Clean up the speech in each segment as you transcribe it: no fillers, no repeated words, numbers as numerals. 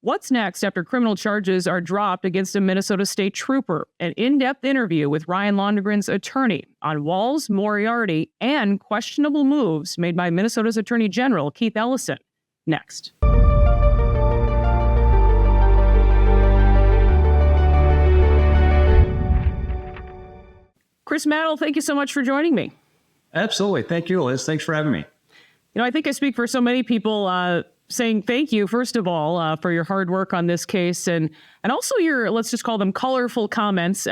What's next after criminal charges are dropped against a Minnesota state trooper? An in-depth interview with Ryan Londregan's attorney on Walz, Moriarty, and questionable moves made by Minnesota's Attorney General Keith Ellison. Next. Chris Madel, thank you so much for joining me. Absolutely. Thank you, Liz. Thanks for having me. I think I speak for so many people saying thank you, first of all, for your hard work on this case and also your, let's just call them colorful comments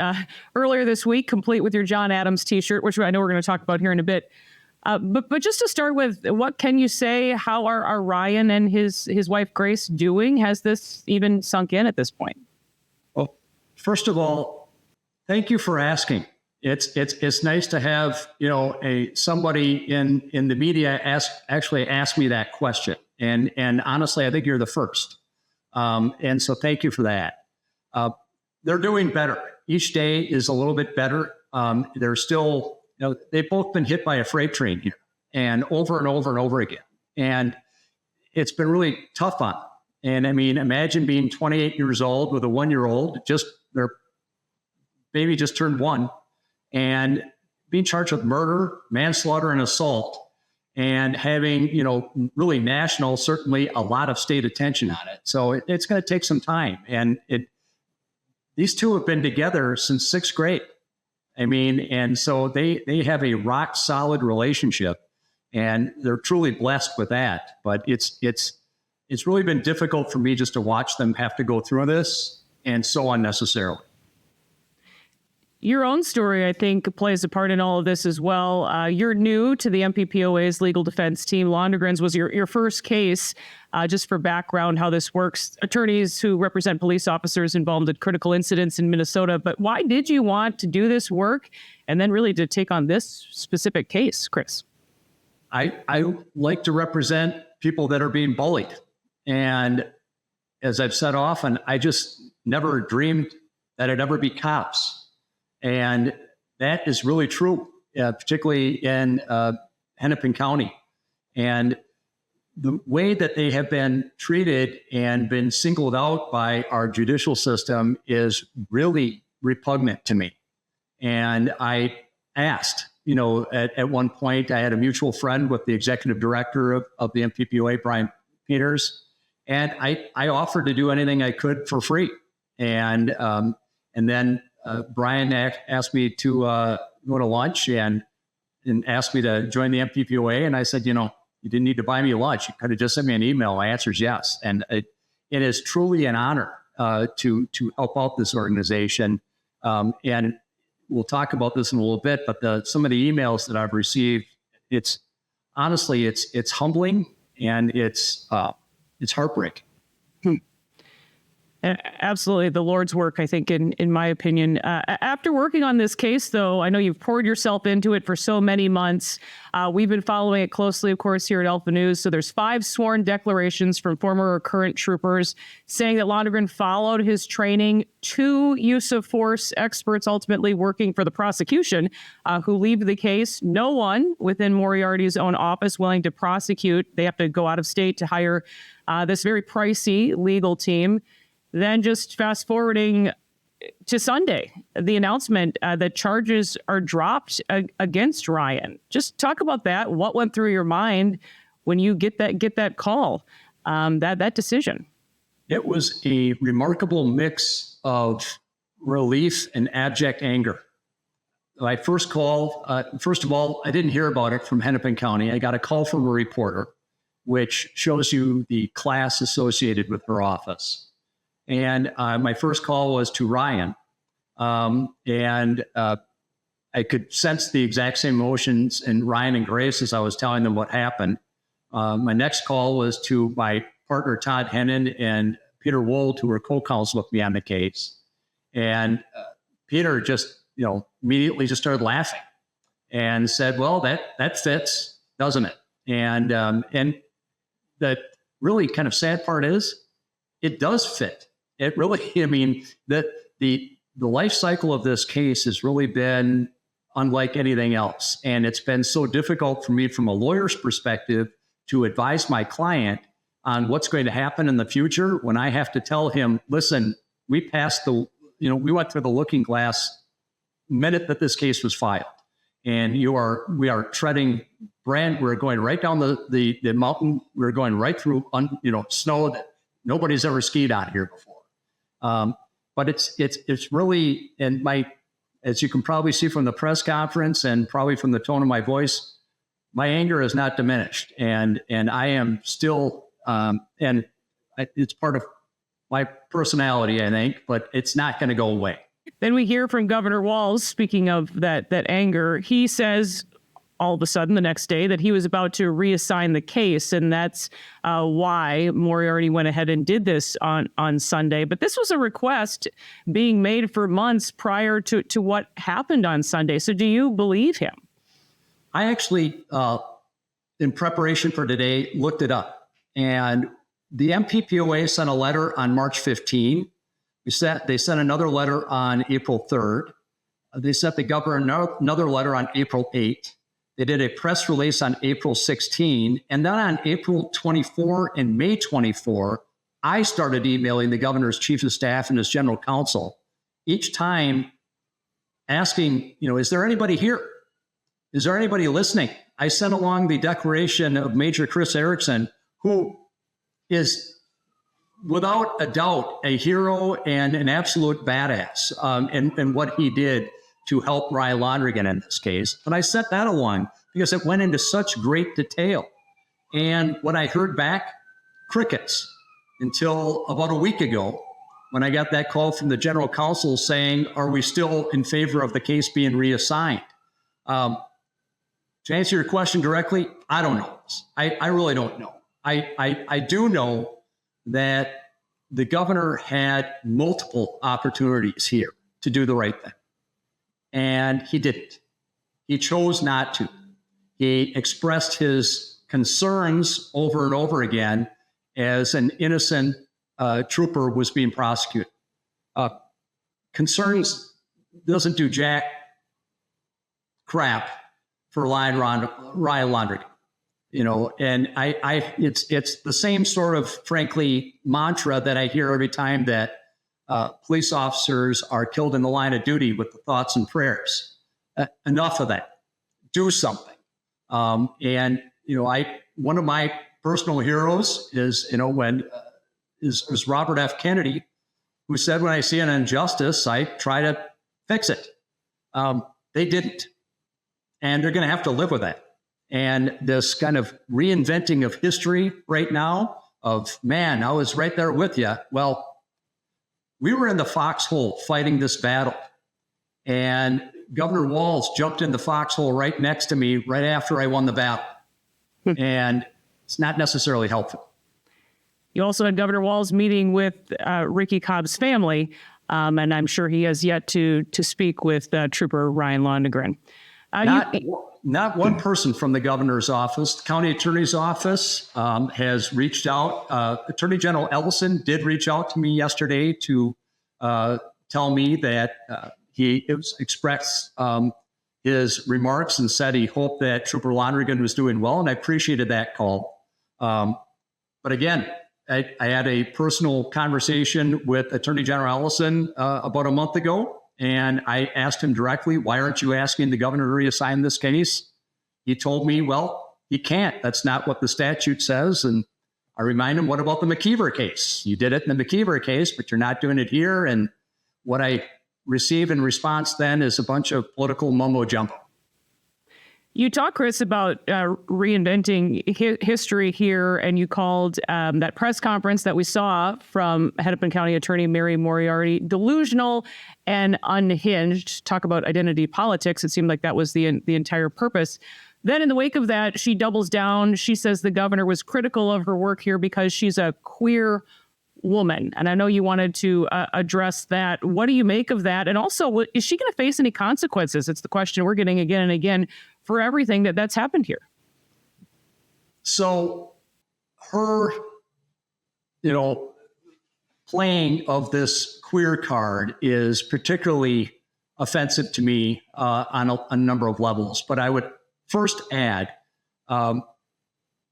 earlier this week, complete with your John Adams T-shirt, which I know we're going to talk about here in a bit. But just to start with, what can you say? How are Ryan and his wife Grace doing? Has this even sunk in at this point? Well, first of all, thank you for asking. It's nice to have somebody in the media actually ask me that question, and honestly, I think you're the first, and so thank you for that. They're doing better. Each day is a little bit better. They're still, they've both been hit by a freight train here, and over again, and it's been really tough on them. And I mean, imagine being 28 years old with a 1-year-old. Their baby just turned 1. And being charged with murder, manslaughter, and assault, and having, really national, certainly a lot of state attention on it. So it's going to take some time. And these two have been together since 6th grade. I mean, and so they have a rock solid relationship, and they're truly blessed with that. But it's really been difficult for me just to watch them have to go through this, and so unnecessarily. Your own story, I think, plays a part in all of this as well. You're new to the MPPOA's legal defense team. Londregan's was your first case. Just for background, how this works, attorneys who represent police officers involved in critical incidents in Minnesota. But why did you want to do this work and then really to take on this specific case, Chris? I like to represent people that are being bullied. And as I've said often, I just never dreamed that I'd ever be cops. And that is really true, particularly in Hennepin County. And the way that they have been treated and been singled out by our judicial system is really repugnant to me. And I asked, at one point, I had a mutual friend with the executive director of the MPPOA, Brian Peters, and I offered to do anything I could for free. And then Brian asked me to go to lunch and asked me to join the MPPOA. And I said, you didn't need to buy me lunch. You could have just sent me an email. My answer is yes. And it is truly an honor to help out this organization. And we'll talk about this in a little bit, but some of the emails that I've received, it's humbling, and it's heartbreaking. Absolutely. The Lord's work, I think, in my opinion. After working on this case, though, I know you've poured yourself into it for so many months. We've been following it closely, of course, here at Alpha News. So there's 5 sworn declarations from former or current troopers saying that Londregan followed his training. 2 use of force experts ultimately working for the prosecution who leave the case. No one within Moriarty's own office willing to prosecute. They have to go out of state to hire this very pricey legal team. Then just fast forwarding to Sunday, the announcement that charges are dropped against Ryan. Just talk about that. What went through your mind when you get that call, that decision? It was a remarkable mix of relief and abject anger. My first call, first of all, I didn't hear about it from Hennepin County. I got a call from a reporter, which shows you the class associated with her office. And my first call was to Ryan. And I could sense the exact same emotions in Ryan and Grace as I was telling them what happened. My next call was to my partner, Todd Hennon, and Peter Wold, who were co-counsel with me on the case. And Peter just, immediately just started laughing and said, well, that fits, doesn't it? And the really kind of sad part is it does fit. It really, the life cycle of this case has really been unlike anything else. And it's been so difficult for me from a lawyer's perspective to advise my client on what's going to happen in the future when I have to tell him, listen, we went through the looking glass minute that this case was filed. And we are treading we're going right down the mountain. We're going right through, snow that nobody's ever skied on here before. But it's really, as you can probably see from the press conference and probably from the tone of my voice, my anger is not diminished. And I am still, and it's part of my personality, I think, but it's not going to go away. Then we hear from Governor Walz, speaking of that anger. He says all of a sudden the next day that he was about to reassign the case, and that's why Moriarty went ahead and did this on Sunday. But this was a request being made for months prior to what happened on Sunday. So do you believe him? I actually, in preparation for today, looked it up. And the MPPOA sent a letter on March 15. They sent another letter on April 3rd. They sent the governor another letter on April 8th. They did a press release on April 16. And then on April 24 and May 24, I started emailing the governor's chief of staff and his general counsel, each time asking, is there anybody here? Is there anybody listening? I sent along the declaration of Major Chris Erickson, who is without a doubt a hero and an absolute badass in what he did to help Ryan Londregan in this case. But I sent that along because it went into such great detail. And when I heard back, crickets, until about a week ago when I got that call from the general counsel saying, are we still in favor of the case being reassigned? To answer your question directly, I don't know. I really don't know. I do know that the governor had multiple opportunities here to do the right thing. And he didn't. He chose not to. He expressed his concerns over and over again as an innocent trooper was being prosecuted. Concerns doesn't do jack crap for Ryan Londregan. And it's the same sort of, frankly, mantra that I hear every time that police officers are killed in the line of duty with the thoughts and prayers. Enough of that. Do something. One of my personal heroes is Robert F. Kennedy, who said, when I see an injustice, I try to fix it. They didn't. And they're going to have to live with that. And this kind of reinventing of history right now of, man, I was right there with you. Well, we were in the foxhole fighting this battle. And Governor Walz jumped in the foxhole right next to me right after I won the battle. And it's not necessarily helpful. You also had Governor Walz meeting with Ricky Cobb's family, and I'm sure he has yet to speak with Trooper Ryan Londregan. Not one person from the governor's office. The county attorney's office has reached out. Attorney General Ellison did reach out to me yesterday to tell me that he expressed his remarks and said he hoped that Trooper Londregan was doing well, and I appreciated that call. But again, I had a personal conversation with Attorney General Ellison about a month ago. And I asked him directly, why aren't you asking the governor to reassign this case? He told me, well, he can't. That's not what the statute says. And I remind him, what about the McKeever case? You did it in the McKeever case, but you're not doing it here. And what I receive in response then is a bunch of political mumbo jumbo. You talk, Chris, about reinventing history here, and you called that press conference that we saw from Hennepin County Attorney Mary Moriarty delusional and unhinged. Talk about identity politics. It seemed like that was the entire purpose. Then in the wake of that, she doubles down. She says the governor was critical of her work here because she's a queer woman. And I know you wanted to address that. What do you make of that? And also, is she going to face any consequences? It's the question we're getting again and again for everything that's happened here. So her, playing of this queer card is particularly offensive to me on a number of levels. But I would first add,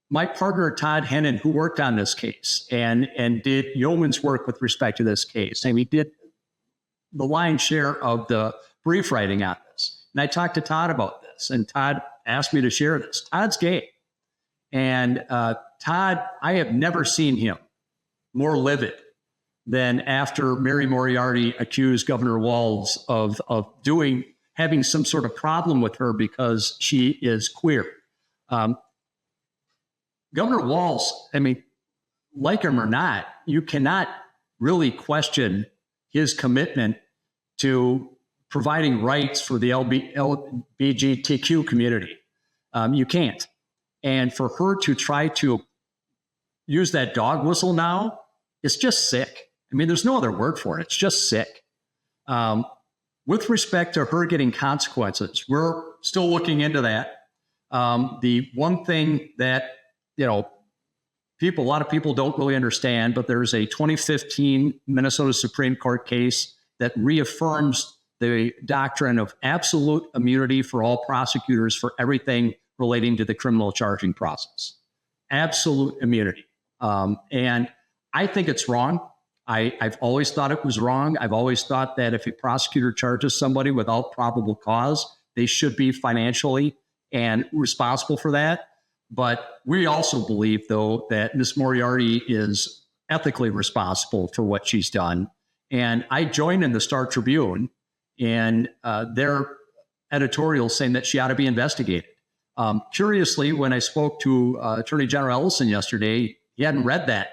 my partner, Todd Hennon, who worked on this case and did yeoman's work with respect to this case, and he did the lion's share of the brief writing on this. And I talked to Todd about this, and Todd asked me to share this. Todd's gay. And Todd, I have never seen him more livid than after Mary Moriarty accused Governor Walz of having some sort of problem with her because she is queer. Governor Walz, I mean, like him or not, you cannot really question his commitment to providing rights for the LGBTQ community. You can't. And for her to try to use that dog whistle now, it's just sick. I mean, there's no other word for it. It's just sick. With respect to her getting consequences, we're still looking into that. The one thing that, a lot of people don't really understand, but there's a 2015 Minnesota Supreme Court case that reaffirms the doctrine of absolute immunity for all prosecutors for everything relating to the criminal charging process. Absolute immunity. And I think it's wrong. I've always thought it was wrong. I've always thought that if a prosecutor charges somebody without probable cause, they should be financially and responsible for that. But we also believe, though, that Ms. Moriarty is ethically responsible for what she's done. And I joined in the Star Tribune in their editorial saying that she ought to be investigated. Curiously, when I spoke to Attorney General Ellison yesterday, he hadn't read that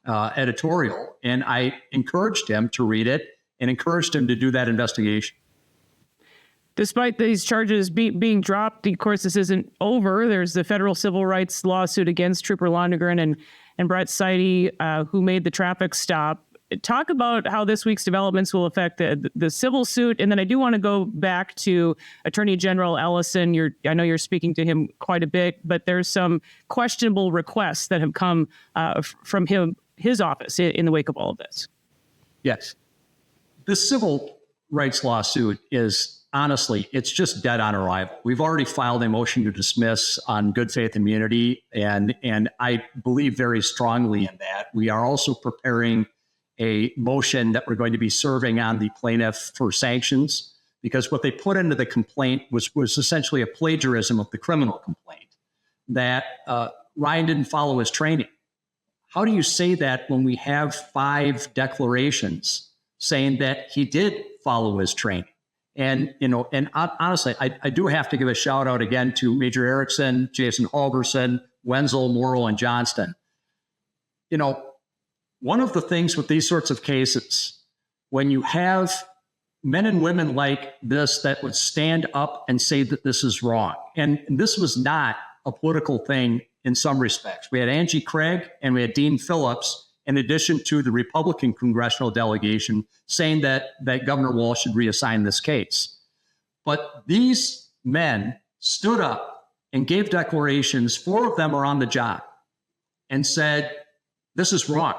editorial, and I encouraged him to read it and encouraged him to do that investigation. Despite these charges being dropped, of course, this isn't over. There's the federal civil rights lawsuit against Trooper Londregan and Brett Seide, who made the traffic stop. Talk about how this week's developments will affect the civil suit. And then I do want to go back to Attorney General Ellison. I know you're speaking to him quite a bit, but there's some questionable requests that have come from his office in the wake of all of this. Yes. The civil rights lawsuit is, honestly, it's just dead on arrival. We've already filed a motion to dismiss on good faith immunity, and I believe very strongly in that. We are also preparing a motion that we're going to be serving on the plaintiff for sanctions, because what they put into the complaint was essentially a plagiarism of the criminal complaint, that Ryan didn't follow his training. How do you say that when we have 5 declarations saying that he did follow his training? And, honestly, I do have to give a shout out again to Major Erickson, Jason Halverson, Wenzel, Morrill, and Johnston. One of the things with these sorts of cases, when you have men and women like this that would stand up and say that this is wrong, and this was not a political thing in some respects. We had Angie Craig and we had Dean Phillips, in addition to the Republican congressional delegation, saying that Governor Walz should reassign this case. But these men stood up and gave declarations. 4 of them are on the job and said, this is wrong.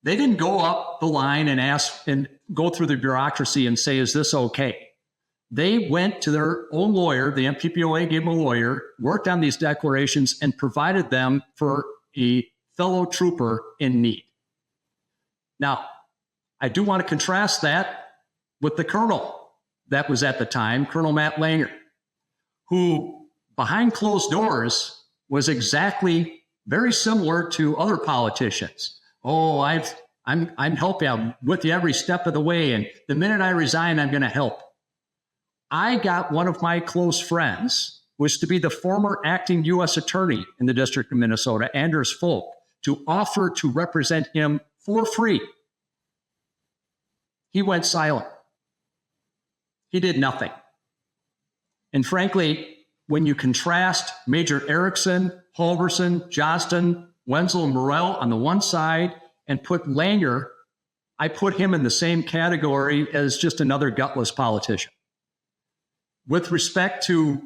They didn't go up the line and ask and go through the bureaucracy and say, is this okay? They went to their own lawyer, the MPPOA gave them a lawyer, worked on these declarations, and provided them for a fellow trooper in need. Now, I do want to contrast that with the colonel that was at the time, Colonel Matt Langer, who behind closed doors was exactly very similar to other politicians. Oh, I'm helping. I'm with you every step of the way. And the minute I resign, I'm going to help. I got one of my close friends, was to be the former acting U.S. attorney in the District of Minnesota, Anders Folk, to offer to represent him for free. He went silent. He did nothing. And frankly, when you contrast Major Erickson, Halverson, Johnston, Wenzel, and Morrill on the one side, and put Langer, I put him in the same category as just another gutless politician. With respect to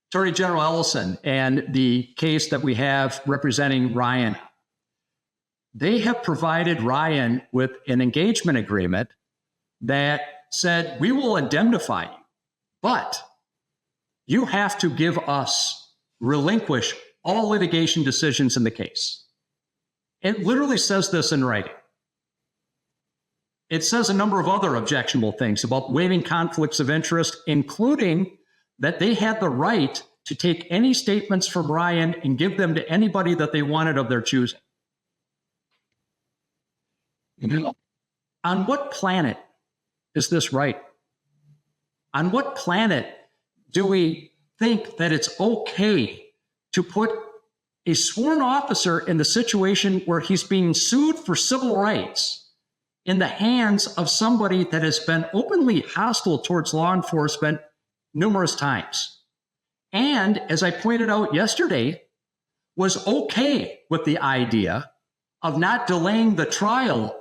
Attorney General Ellison and the case that we have representing Ryan, they have provided Ryan with an engagement agreement that said, we will indemnify you, but you have to relinquish all litigation decisions in the case. It literally says this in writing. It says a number of other objectionable things about waiving conflicts of interest, including that they had the right to take any statements from Ryan and give them to anybody that they wanted of their choosing. On what planet is this right? On what planet do we think that it's okay to put a sworn officer in the situation where he's being sued for civil rights in the hands of somebody that has been openly hostile towards law enforcement numerous times? And as I pointed out yesterday, was okay with the idea of not delaying the trial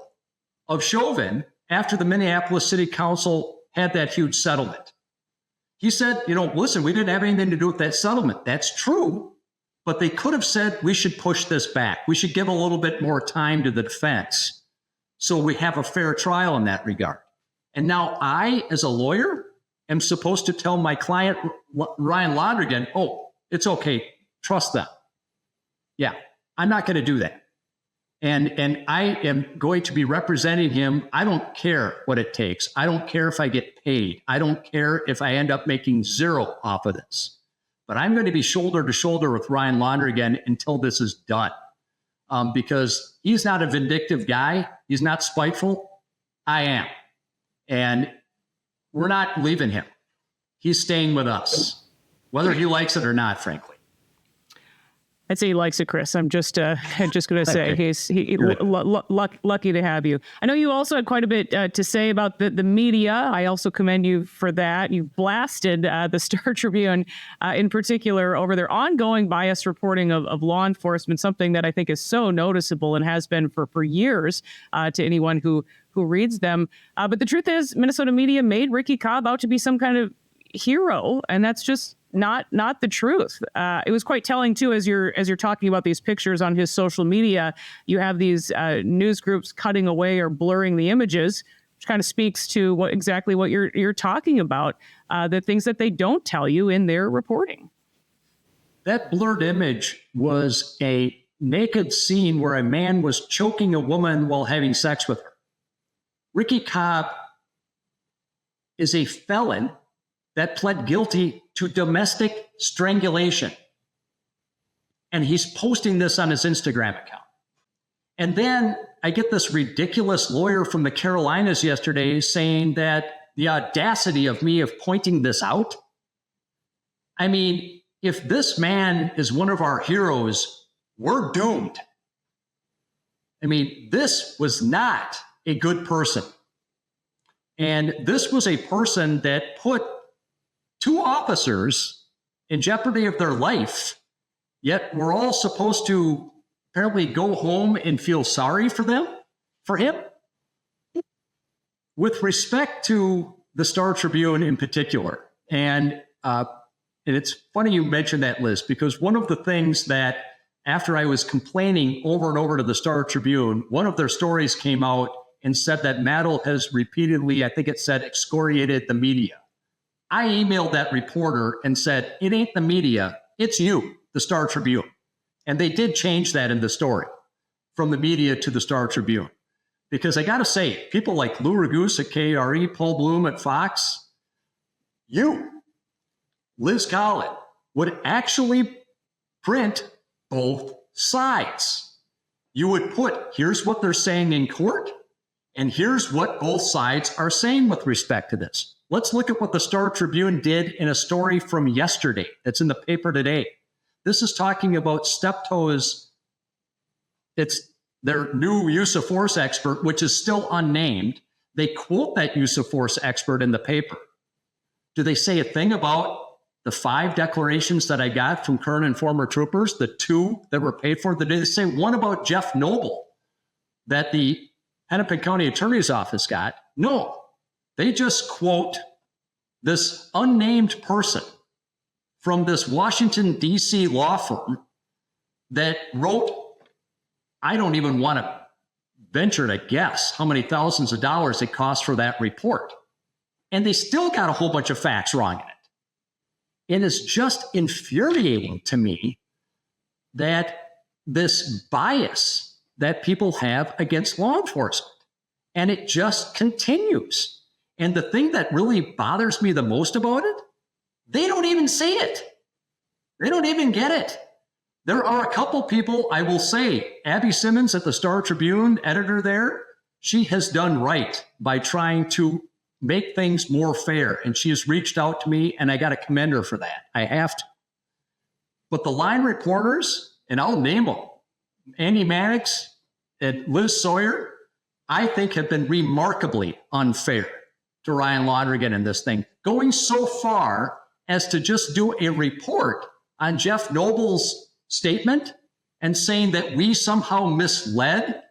of Chauvin after the Minneapolis City Council had that huge settlement. He said, listen, we didn't have anything to do with that settlement. That's true, but they could have said we should push this back. We should give a little bit more time to the defense so we have a fair trial in that regard. And now I, as a lawyer, am supposed to tell my client, Ryan Londregan, oh, it's okay, trust them. Yeah, I'm not going to do that. And I am going to be representing him. I don't care what it takes. I don't care if I get paid. I don't care if I end up making zero off of this. But I'm going to be shoulder to shoulder with Ryan Londregan until this is done. Because he's not a vindictive guy. He's not spiteful. I am. And we're not leaving him. He's staying with us, whether he likes it or not, frankly. I'd say he likes it, Chris. I'm just going to say Okay. he's lucky to have you. I know you also had quite a bit to say about the media. I also commend you for that. You blasted the Star Tribune in particular over their ongoing bias reporting of law enforcement, something that I think is so noticeable and has been for years to anyone who reads them. But the truth is, Minnesota media made Ricky Cobb out to be some kind of hero, and that's just not the truth. It was quite telling too, as you're talking about these pictures on his social media. You have these news groups cutting away or blurring the images, which kind of speaks to what you're talking about. The things that they don't tell you in their reporting. That blurred image was a naked scene where a man was choking a woman while having sex with her. Ricky Cobb is a felon that pled guilty to domestic strangulation. And he's posting this on his Instagram account. And then I get this ridiculous lawyer from the Carolinas yesterday saying that the audacity of me of pointing this out. I mean, if this man is one of our heroes, we're doomed. I mean, this was not a good person. And this was a person that put two officers in jeopardy of their life, yet we're all supposed to apparently go home and feel sorry for him. With respect to the Star Tribune in particular, and it's funny you mentioned that, Liz, because one of the things that after I was complaining over and over to the Star Tribune, one of their stories came out and said that Madel has repeatedly, I think it said, excoriated the media. I emailed that reporter and said, it ain't the media, it's you, the Star Tribune. And they did change that in the story from the media to the Star Tribune. Because I got to say, people like Lou Raguse at KRE, Paul Bloom at Fox, you, Liz Collin, would actually print both sides. You would put, here's what they're saying in court, and here's what both sides are saying with respect to this. Let's look at what the Star Tribune did in a story from yesterday that's in the paper today. This is talking about Steptoe's, it's their new use of force expert, which is still unnamed. They quote that use of force expert in the paper. Do they say a thing about the 5 declarations that I got from current and former troopers, the 2 that were paid for? Did they say one about Jeff Noble that the Hennepin County Attorney's Office got? No. They just quote this unnamed person from this Washington, D.C. law firm that wrote, I don't even want to venture to guess how many thousands of dollars it cost for that report. And they still got a whole bunch of facts wrong in it. It is just infuriating to me that this bias that people have against law enforcement, and it just continues. And the thing that really bothers me the most about it, they don't even see it. They don't even get it. There are a couple people, I will say, Abby Simmons at the Star Tribune, editor there, she has done right by trying to make things more fair. And she has reached out to me, and I got to commend her for that. I have to. But the line reporters, and I'll name them, Andy Mannix and Liz Sawyer, I think have been remarkably unfair to Ryan Londregan in this thing, going so far as to just do a report on Jeff Noble's statement and saying that we somehow misled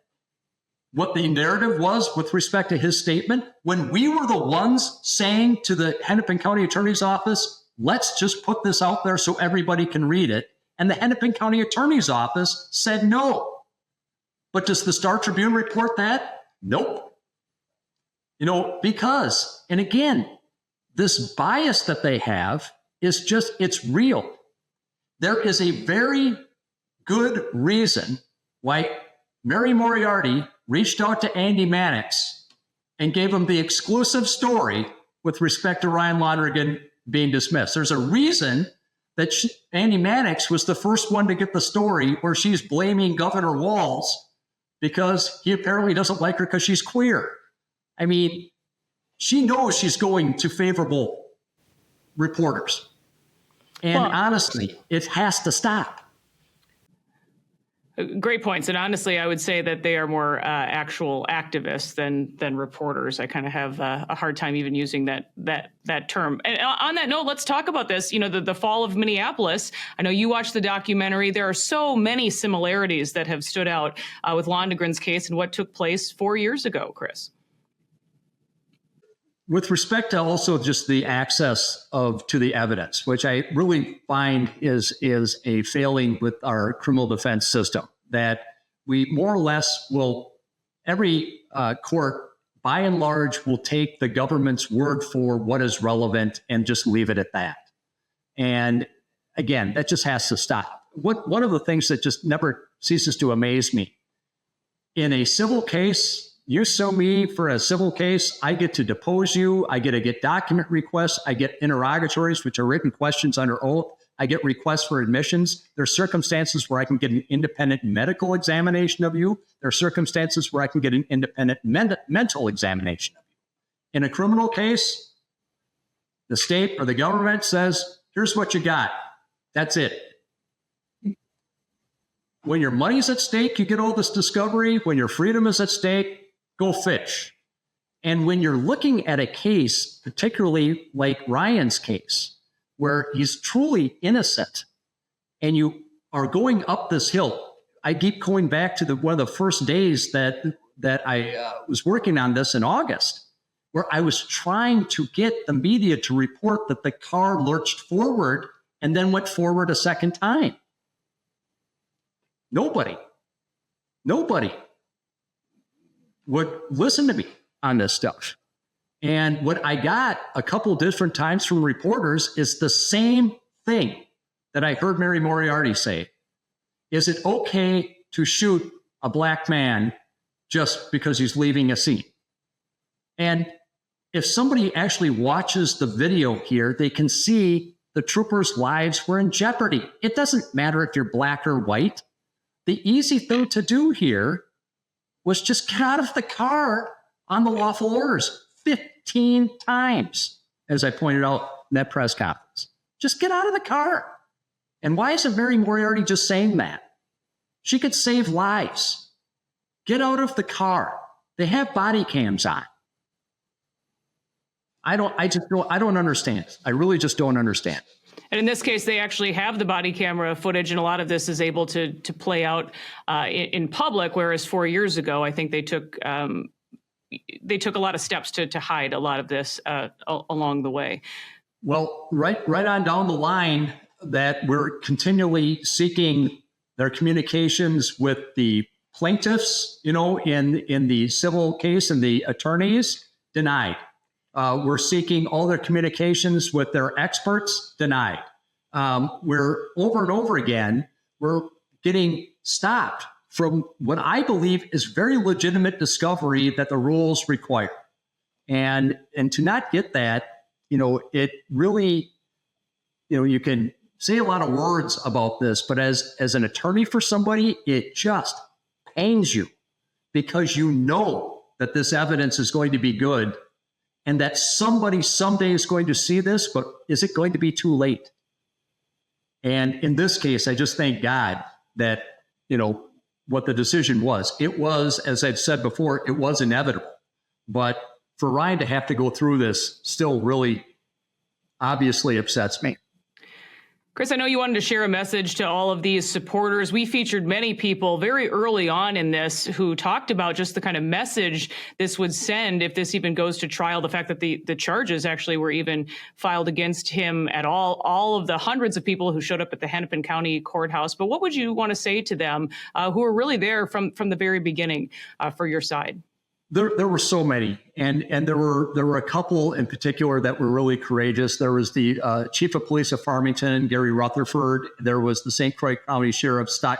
what the narrative was with respect to his statement, when we were the ones saying to the Hennepin County Attorney's Office, let's just put this out there so everybody can read it. And the Hennepin County Attorney's Office said no. But does the Star Tribune report that? Nope. Because, and again, this bias that they have is just, it's real. There is a very good reason why Mary Moriarty reached out to Andy Mannix and gave him the exclusive story with respect to Ryan Londregan being dismissed. There's a reason that Andy Mannix was the first one to get the story where she's blaming Governor Walz because he apparently doesn't like her because she's queer. I mean, she knows she's going to favorable reporters. And honestly, it has to stop. Great points. And honestly, I would say that they are more actual activists than reporters. I kind of have a hard time even using that term. And on that note, let's talk about this. The fall of Minneapolis. I know you watched the documentary. There are so many similarities that have stood out with Londregan's case and what took place 4 years ago, Chris. With respect to also just the access to the evidence, which I really find is a failing with our criminal defense system, that we more or less will, every court by and large will take the government's word for what is relevant and just leave it at that. And again, that just has to stop. One of the things that just never ceases to amaze me, in a civil case, you sue me for a civil case, I get to depose you, I get to get document requests, I get interrogatories, which are written questions under oath, I get requests for admissions. There are circumstances where I can get an independent medical examination of you. There are circumstances where I can get an independent mental examination of you. In a criminal case, the state or the government says, here's what you got. That's it. When your money's at stake, you get all this discovery. When your freedom is at stake, go fish. And when you're looking at a case, particularly like Ryan's case, where he's truly innocent, and you are going up this hill, I keep going back to one of the first days that I was working on this in August, where I was trying to get the media to report that the car lurched forward and then went forward a second time. Nobody would listen to me on this stuff. And what I got a couple different times from reporters is the same thing that I heard Mary Moriarty say. Is it okay to shoot a black man just because he's leaving a scene? And if somebody actually watches the video here, they can see the troopers' lives were in jeopardy. It doesn't matter if you're black or white. The easy thing to do here was just get out of the car on the lawful orders 15 times, as I pointed out in that press conference. Just get out of the car. And why isn't Mary Moriarty just saying that? She could save lives. Get out of the car. They have body cams on. I don't understand. I really just don't understand. And in this case, they actually have the body camera footage, and a lot of this is able to play out in public, whereas 4 years ago, I think they took a lot of steps to hide a lot of this along the way. Well, right on down the line, that we're continually seeking their communications with the plaintiffs, in the civil case, and the attorneys, denied. We're seeking all their communications with their experts, denied. We're over and over again, we're getting stopped from what I believe is very legitimate discovery that the rules require. And to not get that, it really, you can say a lot of words about this, but as an attorney for somebody, it just pains you because you know that this evidence is going to be good and that somebody someday is going to see this, but is it going to be too late? And in this case, I just thank God that, what the decision was. It was, as I've said before, it was inevitable. But for Ryan to have to go through this still really obviously upsets me. Chris, I know you wanted to share a message to all of these supporters. We featured many people very early on in this who talked about just the kind of message this would send if this even goes to trial, the fact that the charges actually were even filed against him at all of the hundreds of people who showed up at the Hennepin County Courthouse. But what would you want to say to them who are really there from the very beginning for your side? There were so many, and there were a couple in particular that were really courageous. There was the Chief of Police of Farmington, Gary Rutherford. There was the St. Croix County Sheriff Scott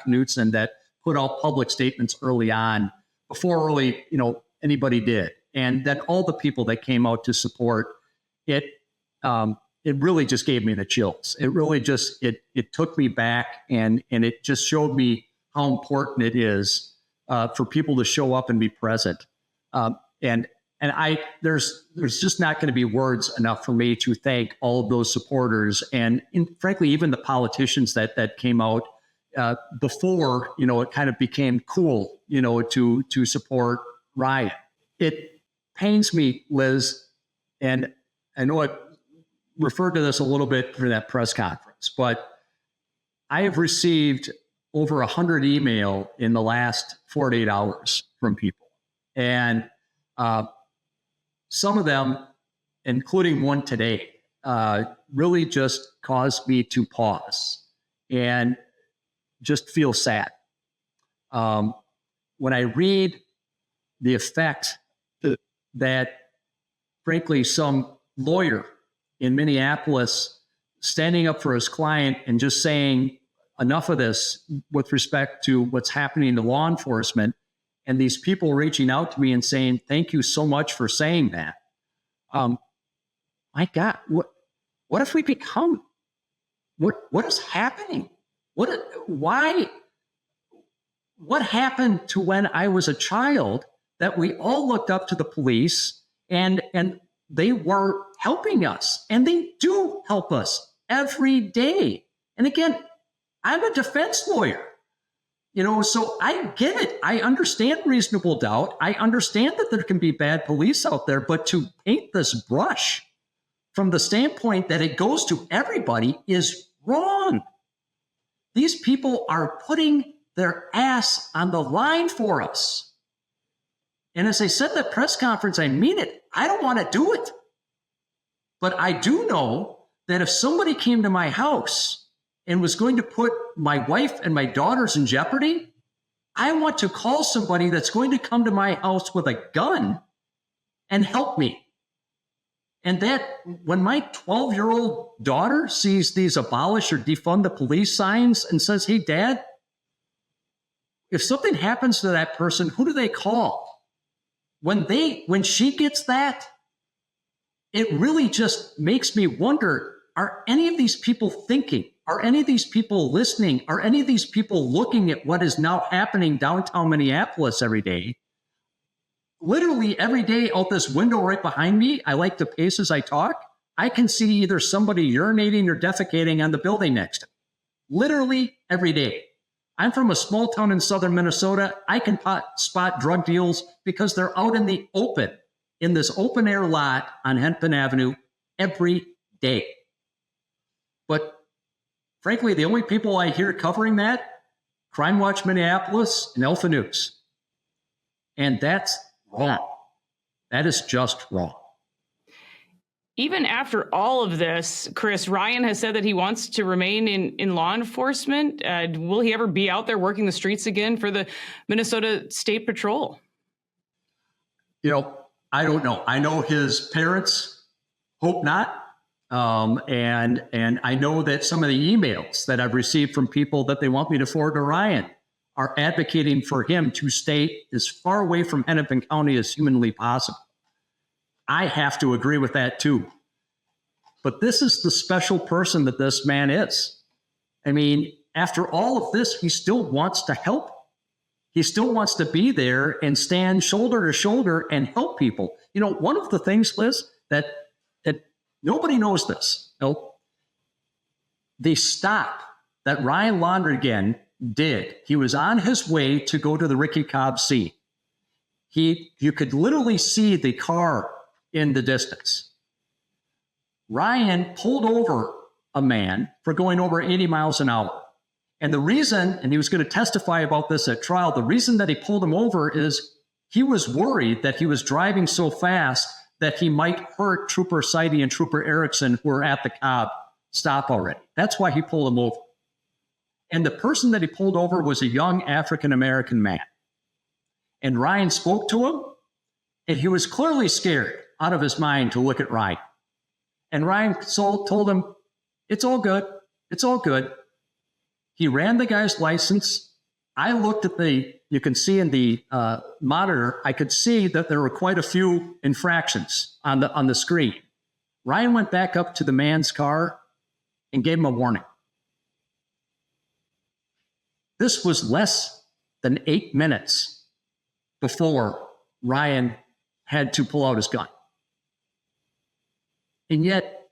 Knutson that put out public statements early on before really anybody did, and then all the people that came out to support it. It really just gave me the chills. It really just it took me back, and it just showed me how important it is. For people to show up and be present. And there's just not going to be words enough for me to thank all of those supporters and frankly, even the politicians that came out before, it kind of became cool, to support Ryan. It pains me, Liz, and I know I referred to this a little bit for that press conference, but I have received over 100 email in the last 48 hours from people. And some of them, including one today, really just caused me to pause and just feel sad. When I read the effect that, frankly, some lawyer in Minneapolis standing up for his client and just saying, enough of this with respect to what's happening to law enforcement, and these people reaching out to me and saying, thank you so much for saying that. My God, what if we become, what is happening? What happened to when I was a child that we all looked up to the police and they were helping us, and they do help us every day. And again, I'm a defense lawyer, so I get it. I understand reasonable doubt. I understand that there can be bad police out there, but to paint this brush from the standpoint that it goes to everybody is wrong. These people are putting their ass on the line for us. And as I said at the press conference, I mean it. I don't want to do it. But I do know that if somebody came to my house and was going to put my wife and my daughters in jeopardy, I want to call somebody that's going to come to my house with a gun and help me. And that when my 12-year-old daughter sees these abolish or defund the police signs and says, hey, Dad, if something happens to that person, who do they call? When she gets that, it really just makes me wonder, are any of these people thinking? Are any of these people listening? Are any of these people looking at what is now happening downtown Minneapolis every day? Literally every day out this window right behind me, I like to pace as I talk, I can see either somebody urinating or defecating on the building next to me. Literally every day. I'm from a small town in southern Minnesota. I can spot drug deals because they're out in the open, in this open air lot on Hennepin Avenue every day. But frankly, the only people I hear covering that, Crime Watch Minneapolis and Alpha News. And that's wrong. That is just wrong. Even after all of this, Chris, Ryan has said that he wants to remain in law enforcement. Will he ever be out there working the streets again for the Minnesota State Patrol? I don't know. I know his parents hope not. And I know that some of the emails that I've received from people that they want me to forward to Ryan are advocating for him to stay as far away from Hennepin County as humanly possible. I have to agree with that too. But this is the special person that this man is. I mean, after all of this, he still wants to help. He still wants to be there and stand shoulder to shoulder and help people. You know, one of the things, Liz, that nobody knows this. The stop that Ryan Londregan did, he was on his way to go to the Ricky Cobb scene. You could literally see the car in the distance. Ryan pulled over a man for going over 80 miles an hour. And the reason, and he was going to testify about this at trial, the reason that he pulled him over is he was worried that he was driving so fast that he might hurt Trooper Seide and Trooper Erickson, who were at the Cobb stop already. That's why he pulled him over. And the person that he pulled over was a young African-American man. And Ryan spoke to him, and he was clearly scared out of his mind to look at Ryan. And Ryan told him, it's all good. It's all good. He ran the guy's license. I looked at you can see in the monitor, I could see that there were quite a few infractions on the screen. Ryan went back up to the man's car and gave him a warning. This was less than 8 minutes before Ryan had to pull out his gun. And yet,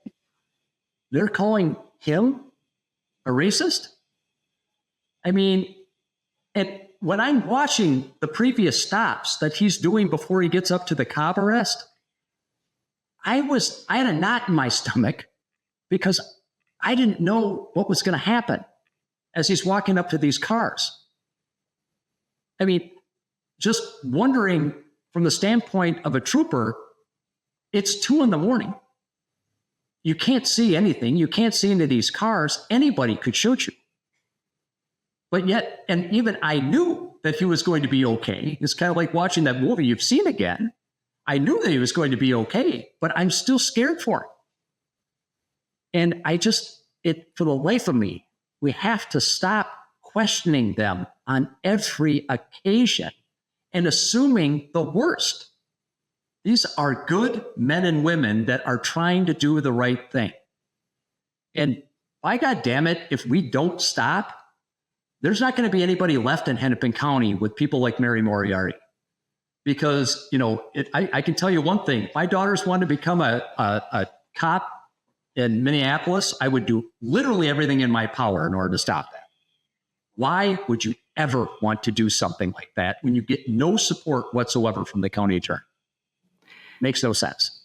they're calling him a racist? I mean, and when I'm watching the previous stops that he's doing before he gets up to the Cobb arrest, I had a knot in my stomach because I didn't know what was going to happen as he's walking up to these cars. I mean, just wondering from the standpoint of a trooper, it's 2 a.m. You can't see anything. You can't see into these cars. Anybody could shoot you. But yet, and even I knew that he was going to be okay. It's kind of like watching that movie you've seen again. I knew that he was going to be okay, but I'm still scared for him. And for the life of me, we have to stop questioning them on every occasion and assuming the worst. These are good men and women that are trying to do the right thing. And by God damn it, if we don't stop, there's not going to be anybody left in Hennepin County with people like Mary Moriarty. Because, I can tell you one thing. If my daughters wanted to become a cop in Minneapolis, I would do literally everything in my power in order to stop that. Why would you ever want to do something like that when you get no support whatsoever from the county attorney? Makes no sense.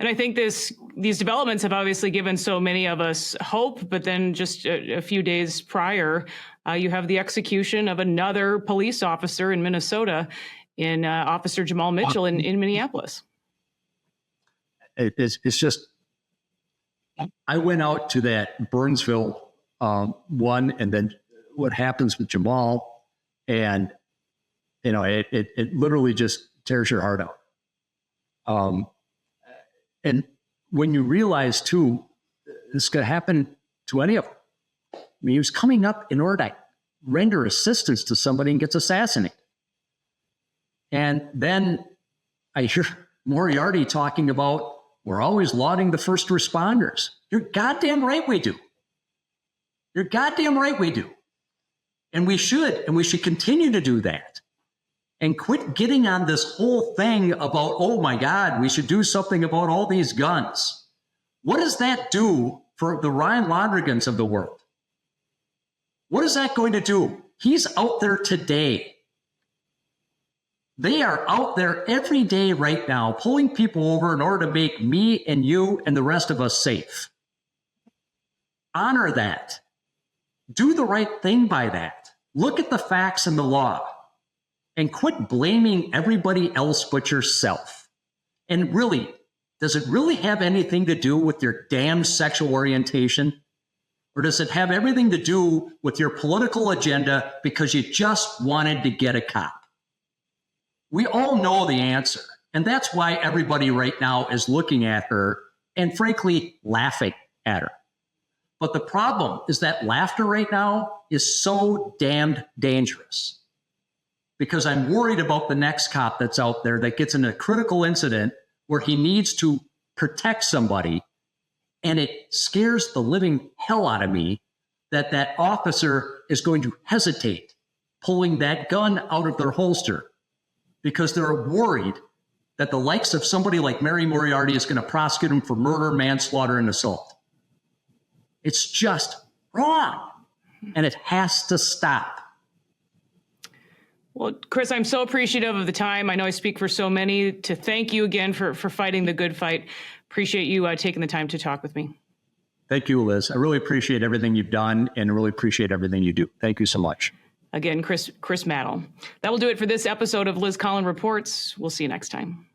And I think these developments have obviously given so many of us hope, but then just a few days prior, you have the execution of another police officer in Minnesota, in Officer Jamal Mitchell in Minneapolis. It's just, I went out to that Burnsville one, and then what happens with Jamal, and it literally just tears your heart out. And when you realize too, this could happen to any of them. I mean, he was coming up in order to render assistance to somebody and gets assassinated. And then I hear Moriarty talking about, we're always lauding the first responders. You're goddamn right we do. You're goddamn right we do. And we should continue to do that. And quit getting on this whole thing about, oh my God, we should do something about all these guns. What does that do for the Ryan Londregans of the world? What is that going to do? He's out there today. They are out there every day right now, pulling people over in order to make me and you and the rest of us safe. Honor that. Do the right thing by that. Look at the facts and the law. And quit blaming everybody else but yourself. And really, does it really have anything to do with your damn sexual orientation? Or does it have everything to do with your political agenda because you just wanted to get a cop? We all know the answer. And that's why everybody right now is looking at her and frankly, laughing at her. But the problem is that laughter right now is so damned dangerous, because I'm worried about the next cop that's out there that gets in a critical incident where he needs to protect somebody, and it scares the living hell out of me that that officer is going to hesitate pulling that gun out of their holster because they're worried that the likes of somebody like Mary Moriarty is going to prosecute him for murder, manslaughter, and assault. It's just wrong, and it has to stop. Well, Chris, I'm so appreciative of the time. I know I speak for so many to thank you again for fighting the good fight. Appreciate you taking the time to talk with me. Thank you, Liz. I really appreciate everything you've done and really appreciate everything you do. Thank you so much. Again, Chris Madel. That will do it for this episode of Liz Collin Reports. We'll see you next time.